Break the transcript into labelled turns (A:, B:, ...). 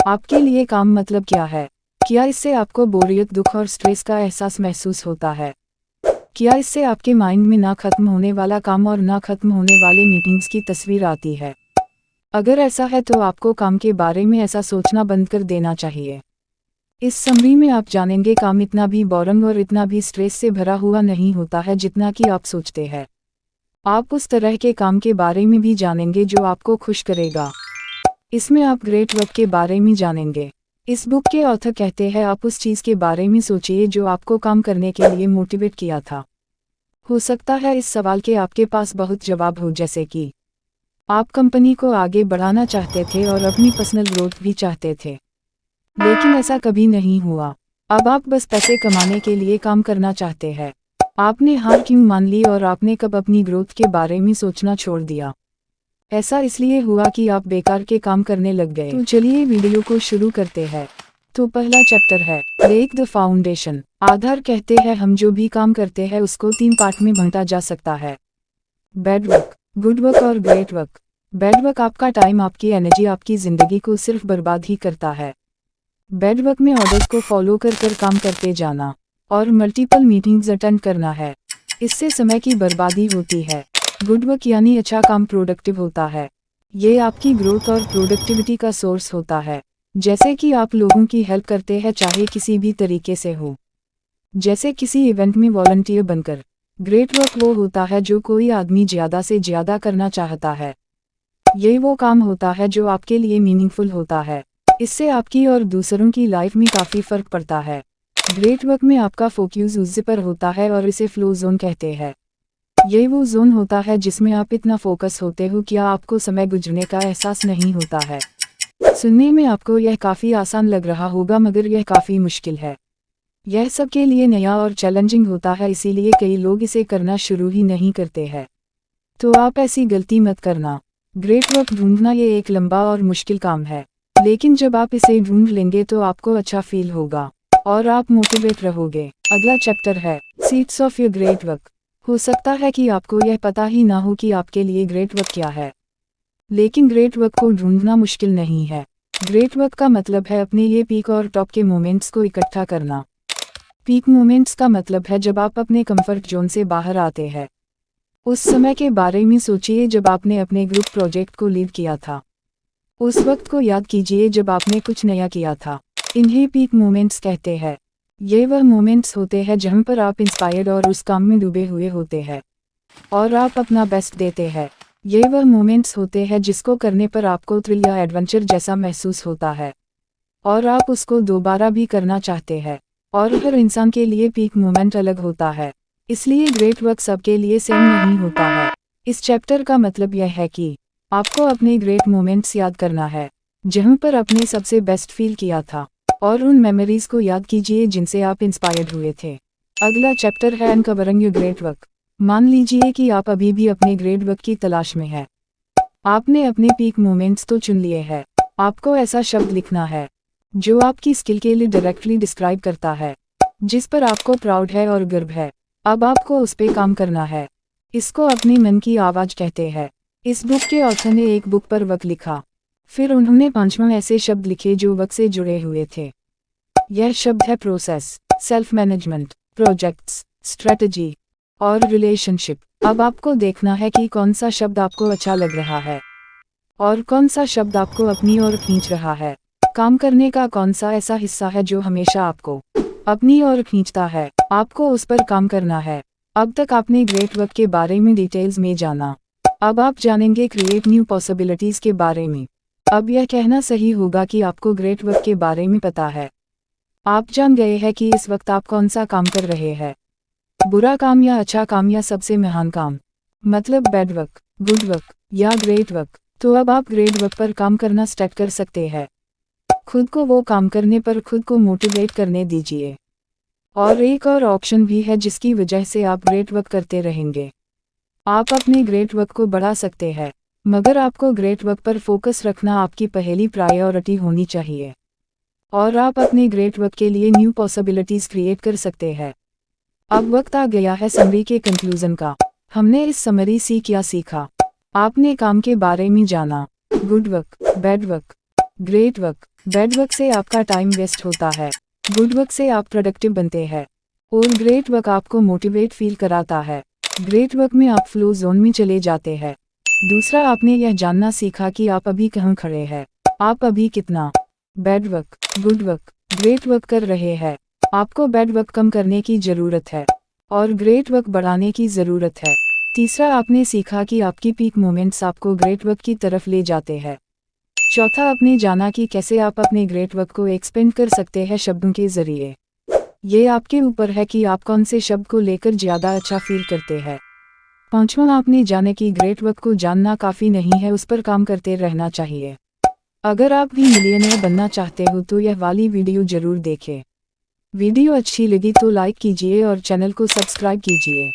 A: आपके लिए काम मतलब क्या है? क्या इससे आपको बोरियत, दुख और स्ट्रेस का एहसास महसूस होता है? क्या इससे आपके माइंड में ना खत्म होने वाला काम और ना खत्म होने वाले मीटिंग्स की तस्वीर आती है? अगर ऐसा है तो आपको काम के बारे में ऐसा सोचना बंद कर देना चाहिए। इस समरी में आप जानेंगे काम इतना भी बोरिंग और इतना भी स्ट्रेस से भरा हुआ नहीं होता है जितना कि आप सोचते हैं। आप उस तरह के काम के बारे में भी जानेंगे जो आपको खुश करेगा। इसमें आप ग्रेट वर्क के बारे में जानेंगे। इस बुक के ऑथर कहते हैं आप उस चीज़ के बारे में सोचिए जो आपको काम करने के लिए मोटिवेट किया था। हो सकता है इस सवाल के आपके पास बहुत जवाब हो, जैसे कि आप कंपनी को आगे बढ़ाना चाहते थे और अपनी पर्सनल ग्रोथ भी चाहते थे, लेकिन ऐसा कभी नहीं हुआ। अब आप बस पैसे कमाने के लिए काम करना चाहते हैं। आपने हार क्यों मान ली और आपने कब अपनी ग्रोथ के बारे में सोचना छोड़ दिया? ऐसा इसलिए हुआ कि आप बेकार के काम करने लग गए। तो चलिए वीडियो को शुरू करते हैं। तो पहला चैप्टर है लेक द फाउंडेशन। आधार कहते हैं हम जो भी काम करते हैं उसको 3 पार्ट में बांटा जा सकता है: बैड वर्क, गुड वर्क और ग्रेट वर्क। बैड वर्क आपका टाइम, आपकी एनर्जी, आपकी ज़िंदगी को सिर्फ बर्बाद ही करता है। बैड वर्क में ऑर्डर्स को फॉलो कर काम करते जाना और मल्टीपल मीटिंग्स अटेंड करना है, इससे समय की बर्बादी होती है। गुड वर्क यानी अच्छा काम प्रोडक्टिव होता है। ये आपकी ग्रोथ और प्रोडक्टिविटी का सोर्स होता है, जैसे कि आप लोगों की हेल्प करते हैं चाहे किसी भी तरीके से हो, जैसे किसी इवेंट में वॉलंटियर बनकर। ग्रेट वर्क वो होता है जो कोई आदमी ज़्यादा से ज़्यादा करना चाहता है। ये वो काम होता है जो आपके लिए मीनिंगफुल होता है, इससे आपकी और दूसरों की लाइफ में काफ़ी फ़र्क पड़ता है। ग्रेट वर्क में आपका फोकस उस पर होता है और इसे फ्लो जोन कहते हैं। ये वो जोन होता है जिसमें आप इतना फोकस होते हो कि आपको समय गुजरने का एहसास नहीं होता है। सुनने में आपको यह काफ़ी आसान लग रहा होगा, मगर यह काफ़ी मुश्किल है। यह सबके लिए नया और चैलेंजिंग होता है, इसीलिए कई लोग इसे करना शुरू ही नहीं करते हैं। तो आप ऐसी गलती मत करना। ग्रेट वर्क ढूंढना ये एक लंबा और मुश्किल काम है, लेकिन जब आप इसे ढूंढ लेंगे तो आपको अच्छा फील होगा और आप मोटिवेट रहोगे। अगला चैप्टर है seeds of your great work. हो सकता है कि आपको यह पता ही ना हो कि आपके लिए ग्रेट वर्क क्या है, लेकिन ग्रेट वर्क को ढूंढना मुश्किल नहीं है। ग्रेट वर्क का मतलब है अपने ये पीक और टॉप के मोमेंट्स को इकट्ठा करना। पीक मोमेंट्स का मतलब है जब आप अपने कंफर्ट जोन से बाहर आते हैं। उस समय के बारे में सोचिए जब आपने अपने ग्रुप प्रोजेक्ट को लीड किया था। उस वक्त को याद कीजिए जब आपने कुछ नया किया था। इन्हें पीक मोमेंट्स कहते हैं। ये वह मोमेंट्स होते हैं जहां पर आप इंस्पायर्ड और उस काम में डूबे हुए होते हैं और आप अपना बेस्ट देते हैं। ये वह मोमेंट्स होते हैं जिसको करने पर आपको थ्रिल या एडवेंचर जैसा महसूस होता है और आप उसको दोबारा भी करना चाहते हैं। और हर इंसान के लिए पीक मोमेंट अलग होता है, इसलिए ग्रेट वर्क सबके लिए सेम नहीं होता है। इस चैप्टर का मतलब यह है कि आपको अपने ग्रेट मोमेंट्स याद करना है जहां पर आपने सबसे बेस्ट फील किया था, और उन मेमोरीज को याद कीजिए जिनसे आप इंस्पायर्ड हुए थे। अगला चैप्टर है अनकवरिंग योर ग्रेट वर्क। मान लीजिए कि आप अभी भी अपने ग्रेट वर्क की तलाश में हैं। आपने अपने पीक मोमेंट्स तो चुन लिए हैं। आपको ऐसा शब्द लिखना है जो आपकी स्किल के लिए डायरेक्टली डिस्क्राइब करता है, जिस पर आपको प्राउड है और गर्व है। अब आपको उस पर काम करना है। इसको अपने मन की आवाज़ कहते हैं। इस बुक के ऑथर ने एक बुक पर वर्क लिखा, फिर उन्होंने 5 ऐसे शब्द लिखे जो वर्क से जुड़े हुए थे। यह शब्द है process, self management, projects, strategy और रिलेशनशिप। अब आपको देखना है कि कौन सा शब्द आपको अच्छा लग रहा है और कौन सा शब्द आपको अपनी ओर खींच रहा है। काम करने का कौन सा ऐसा हिस्सा है जो हमेशा आपको अपनी ओर खींचता है। आपको उस पर काम करना है। अब तक आपने ग्रेट वर्क के बारे में डिटेल्स में जाना। अब आप जानेंगे क्रिएट न्यू पॉसिबिलिटीज़ के बारे में। अब यह कहना सही होगा कि आपको ग्रेट वर्क के बारे में पता है। आप जान गए हैं कि इस वक्त आप कौन सा काम कर रहे हैं, बुरा काम या अच्छा काम या सबसे महान काम, मतलब बैड वर्क, गुड वर्क या ग्रेट वर्क। तो अब आप ग्रेट वर्क पर काम करना स्टार्ट कर सकते हैं। खुद को वो काम करने पर खुद को मोटिवेट करने दीजिए। और एक और ऑप्शन भी है जिसकी वजह से आप ग्रेट वर्क करते रहेंगे। आप अपने ग्रेट वर्क को बढ़ा सकते हैं, मगर आपको ग्रेट वर्क पर फोकस रखना आपकी पहली प्रायोरिटी होनी चाहिए। और आप अपने ग्रेट वर्क के लिए न्यू पॉसिबिलिटीज़ क्रिएट कर सकते हैं। अब वक्त आ गया है समरी के कंक्लूजन का। हमने इस समरी से क्या सीखा? आपने काम के बारे में जाना, good work, bad work, great work, bad work से आपका टाइम वेस्ट होता है। गुड वर्क से आप प्रोडक्टिव बनते हैं। और ग्रेट वर्क आपको मोटिवेट फील कराता है। ग्रेट वर्क में आप फ्लो जोन में चले जाते हैं। दूसरा, आपने यह जानना सीखा कि आप अभी कहाँ खड़े हैं, आप अभी कितना bad work, good work, great work कर रहे हैं। आपको बैड वर्क कम करने की ज़रूरत है और ग्रेट वर्क बढ़ाने की ज़रूरत है। तीसरा, आपने सीखा कि आपकी पीक मोमेंट्स आपको ग्रेट वर्क की तरफ ले जाते हैं। चौथा, आपने जाना कि कैसे आप अपने ग्रेट वर्क को एक्सपेंड कर सकते हैं शब्दों के ज़रिए। ये आपके ऊपर है कि आप कौन से शब्द को लेकर ज़्यादा अच्छा फील करते हैं। पांचवा, आपने जाने कि ग्रेट वर्क को जानना काफ़ी नहीं है, उस पर काम करते रहना चाहिए। अगर आप भी मिलियनेयर बनना चाहते हो तो यह वाली वीडियो ज़रूर देखें। वीडियो अच्छी लगी तो लाइक कीजिए और चैनल को सब्सक्राइब कीजिए।